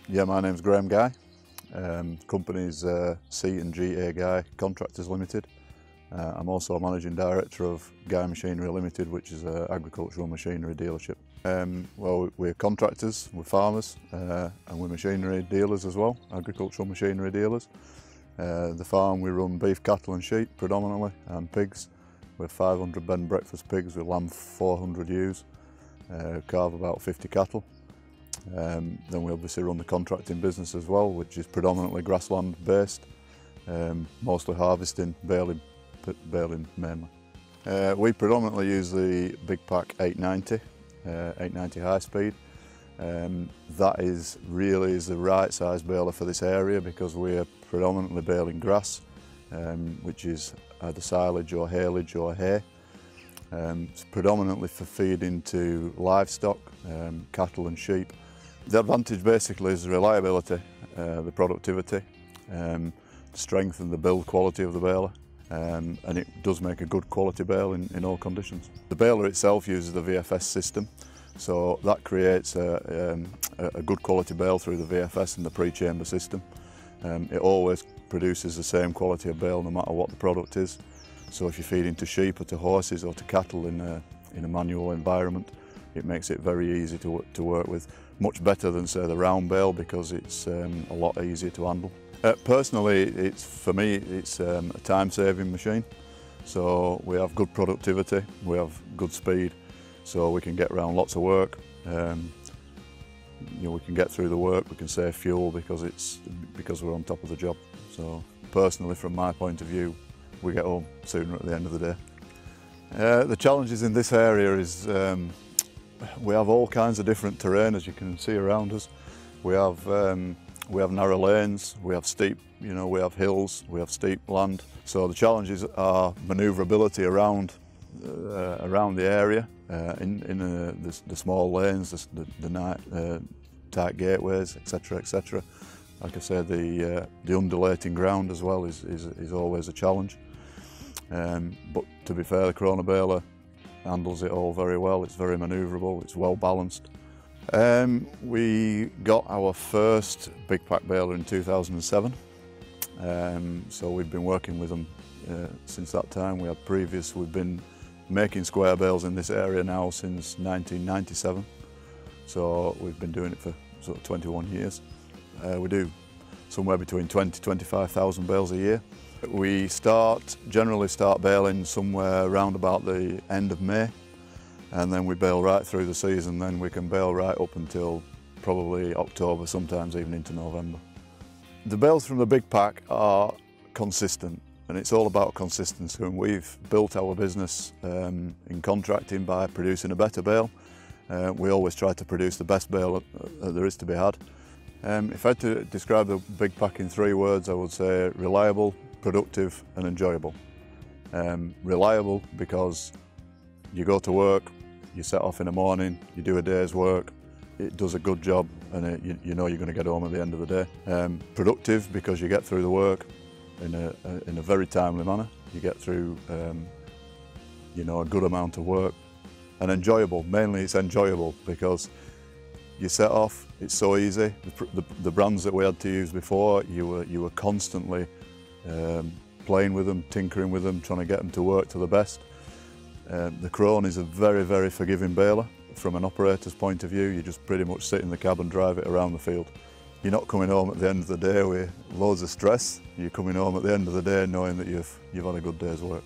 Yeah, my name's Graham Guy. Company's C&GA Guy Contractors Limited. I'm also a Managing Director of Guy Machinery Limited, which is an agricultural machinery dealership. Well, we're contractors, we're farmers, and we're machinery dealers as well, agricultural machinery dealers. The farm, we run beef, cattle and sheep predominantly, and pigs. We're 500 bed and breakfast pigs, we lamb 400 ewes, calve about 50 cattle. Then we obviously run the contracting business as well, which is predominantly grassland based, mostly harvesting, baling mainly. We predominantly use the Big Pack 890 high speed. That is really the right size baler for this area because we're predominantly baling grass, which is either silage or haylage or hay. It's predominantly for feeding to livestock, cattle and sheep. The advantage basically is the reliability, the productivity, the strength and the build quality of the baler, and it does make a good quality bale in all conditions. The baler itself uses the VFS system, so that creates a good quality bale through the VFS and the pre-chamber system. It always produces the same quality of bale no matter what the product is. So if you're feeding to sheep or to horses or to cattle in a manual environment, it makes it very easy to work with. Much better than say the round bale because it's a lot easier to handle. Personally, for me, it's a time-saving machine. So we have good productivity, we have good speed, so we can get around lots of work. We can get through the work, we can save fuel because we're on top of the job. So personally, from my point of view, we get home sooner at the end of the day. The challenges in this area is we have all kinds of different terrain, as you can see around us. We have narrow lanes, we have steep, we have hills, we have steep land. So the challenges are manoeuvrability around the area, in the small lanes, the tight gateways, etc., etc. Like I said, the undulating ground as well is always a challenge. But to be fair, the KRONE baler handles it all very well. It's very manoeuvrable, it's well balanced. We got our first Big Pack baler in 2007, so we've been working with them since that time. We've been making square bales in this area now since 1997, so we've been doing it for sort of 21 years. We do somewhere between 20,000 to 25,000 bales a year. We generally start baling somewhere around about the end of May, and then we bale right through the season. Then we can bale right up until probably October, sometimes even into November. The bales from the Big Pack are consistent, and it's all about consistency. And we've built our business in contracting by producing a better bale. We always try to produce the best bale that there is to be had. If I had to describe the Big Pack in 3 words, I would say reliable, productive and enjoyable. Reliable because you go to work, you set off in the morning, you do a day's work, it does a good job, and you know you're going to get home at the end of the day. Productive because you get through the work in a very timely manner. You get through a good amount of work. And enjoyable, mainly it's enjoyable because you set off, it's so easy. The brands that we had to use before, you were constantly playing with them, tinkering with them, trying to get them to work to the best. The KRONE is a very, very forgiving baler. From an operator's point of view, you just pretty much sit in the cab and drive it around the field. You're not coming home at the end of the day with loads of stress. You're coming home at the end of the day knowing that you've had a good day's work.